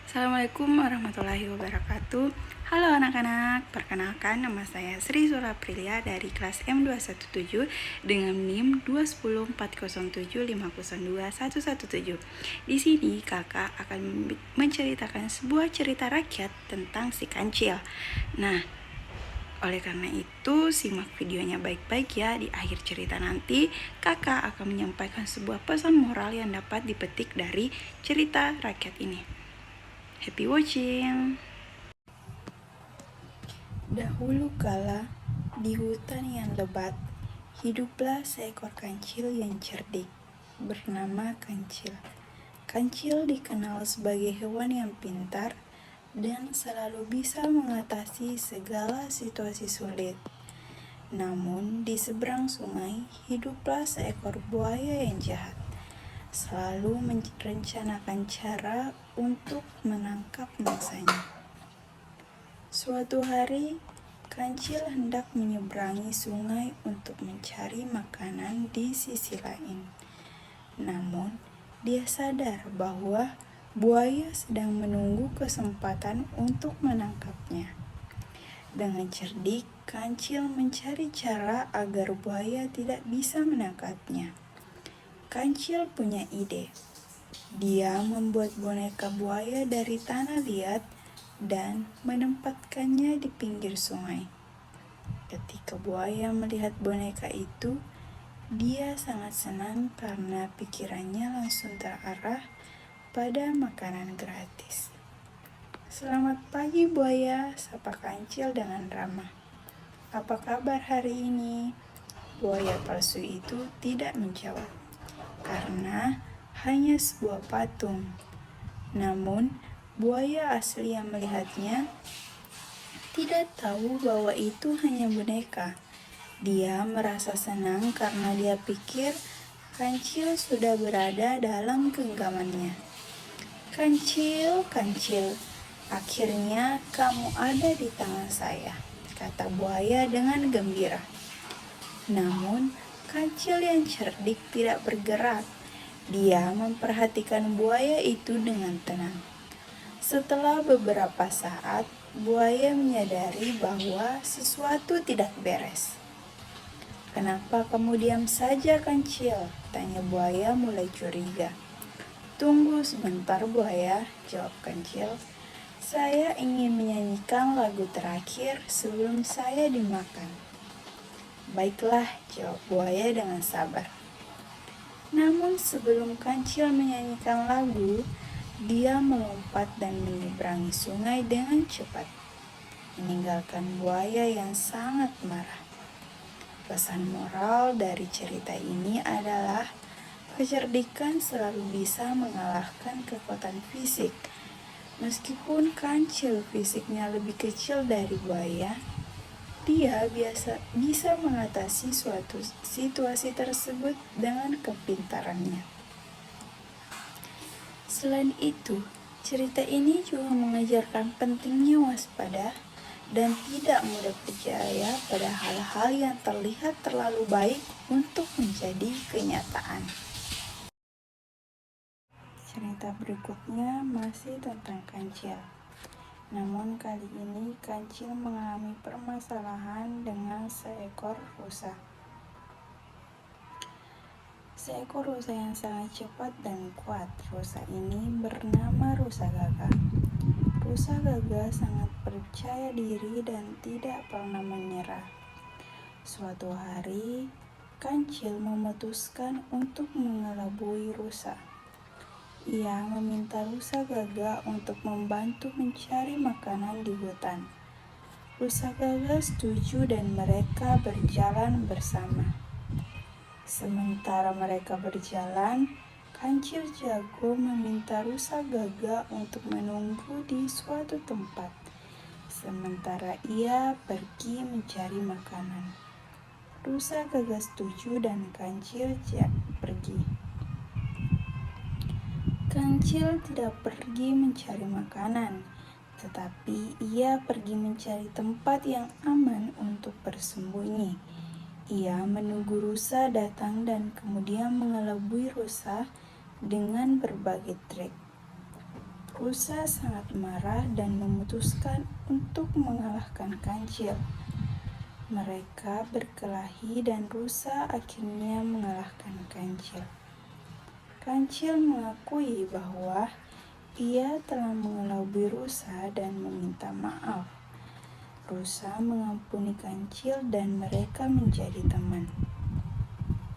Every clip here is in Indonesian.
Assalamualaikum warahmatullahi wabarakatuh. Halo anak-anak, perkenalkan nama saya Sri Zura Aprilia dari kelas M217 dengan NIM 2104075021117. Di sini kakak akan menceritakan sebuah cerita rakyat tentang si kancil. Nah, oleh karena itu, simak videonya baik-baik ya. Di akhir cerita nanti, kakak akan menyampaikan sebuah pesan moral yang dapat dipetik dari cerita rakyat ini. Happy watching! Dahulu kala, di hutan yang lebat, hiduplah seekor kancil yang cerdik, bernama Kancil. Kancil dikenal sebagai hewan yang pintar dan selalu bisa mengatasi segala situasi sulit. Namun, di seberang sungai, hiduplah seekor buaya yang jahat, selalu merencanakan cara untuk menangkap mangsanya. Suatu hari, Kancil hendak menyeberangi sungai untuk mencari makanan di sisi lain. Namun, dia sadar bahwa buaya sedang menunggu kesempatan untuk menangkapnya. Dengan cerdik, Kancil mencari cara agar buaya tidak bisa menangkapnya. Kancil punya ide. Dia membuat boneka buaya dari tanah liat dan menempatkannya di pinggir sungai. Ketika buaya melihat boneka itu, dia sangat senang karena pikirannya langsung terarah pada makanan gratis. "Selamat pagi buaya," sapa Kancil dengan ramah. "Apa kabar hari ini?" Buaya palsu itu tidak menjawab, karena hanya sebuah patung. Namun, buaya asli yang melihatnya tidak tahu bahwa itu hanya boneka. Dia merasa senang karena dia pikir Kancil sudah berada dalam genggamannya. "Kancil, Kancil, akhirnya kamu ada di tangan saya," kata buaya dengan gembira. Namun, Kancil yang cerdik tidak bergerak. Dia memperhatikan buaya itu dengan tenang. Setelah beberapa saat, buaya menyadari bahwa sesuatu tidak beres. "Kenapa kamu diam saja, Kancil?" tanya buaya mulai curiga. "Tunggu sebentar buaya," jawab Kancil. "Saya ingin menyanyikan lagu terakhir sebelum saya dimakan." "Baiklah," jawab buaya dengan sabar. Namun sebelum Kancil menyanyikan lagu, dia melompat dan menyeberangi sungai dengan cepat, meninggalkan buaya yang sangat marah. Pesan moral dari cerita ini adalah kecerdikan selalu bisa mengalahkan kekuatan fisik. Meskipun Kancil fisiknya lebih kecil dari buaya, dia bisa mengatasi suatu situasi tersebut dengan kepintarannya. Selain itu, cerita ini juga mengajarkan pentingnya waspada dan tidak mudah percaya pada hal-hal yang terlihat terlalu baik untuk menjadi kenyataan. Cerita berikutnya masih tentang Kancil. Namun kali ini Kancil mengalami permasalahan dengan seekor rusa. Seekor rusa yang sangat cepat dan kuat. Rusa ini bernama Rusa Gagak. Rusa Gagak sangat percaya diri dan tidak pernah menyerah. Suatu hari, Kancil memutuskan untuk mengelabui rusa. Ia meminta Rusa Gagak untuk membantu mencari makanan di hutan. Rusa Gagak setuju dan mereka berjalan bersama. Sementara mereka berjalan, Kancil jago meminta Rusa Gagak untuk menunggu di suatu tempat, sementara ia pergi mencari makanan. Rusa Gagak setuju dan Kancil pergi. Kancil tidak pergi mencari makanan, tetapi ia pergi mencari tempat yang aman untuk bersembunyi. Ia menunggu rusa datang dan kemudian mengelabui rusa dengan berbagai trik. Rusa sangat marah dan memutuskan untuk mengalahkan Kancil. Mereka berkelahi dan Rusa akhirnya mengalahkan Kancil. Kancil mengakui bahwa ia telah mengelabui Rusa dan meminta maaf. Rusa mengampuni Kancil dan mereka menjadi teman.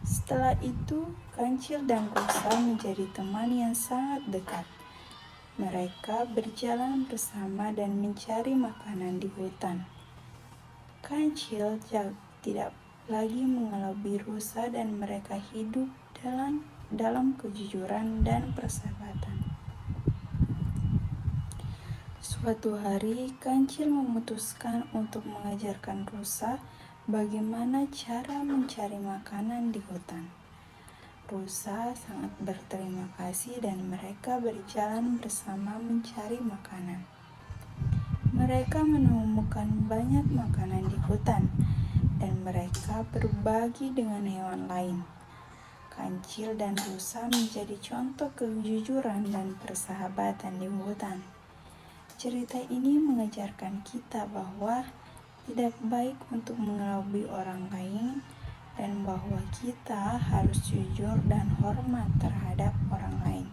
Setelah itu, Kancil dan Rusa menjadi teman yang sangat dekat. Mereka berjalan bersama dan mencari makanan di hutan. Kancil tidak lagi mengelabui Rusa dan mereka hidup dalam kejujuran dan persahabatan. Suatu hari, Kancil memutuskan untuk mengajarkan Rusa bagaimana cara mencari makanan di hutan. Rusa sangat berterima kasih dan mereka berjalan bersama mencari makanan. Mereka menemukan banyak makanan di hutan dan mereka berbagi dengan hewan lain. Kancil dan Rusa menjadi contoh kejujuran dan persahabatan di hutan. Cerita ini mengajarkan kita bahwa tidak baik untuk mengelabui orang lain dan bahwa kita harus jujur dan hormat terhadap orang lain.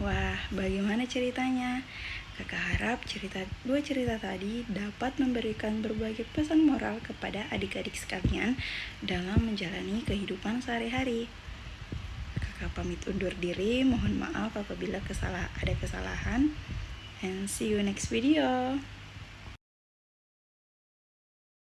Wah, bagaimana ceritanya? Kakak harap dua cerita tadi dapat memberikan berbagai pesan moral kepada adik-adik sekalian dalam menjalani kehidupan sehari-hari. Kakak pamit undur diri, mohon maaf apabila ada kesalahan, and see you next video.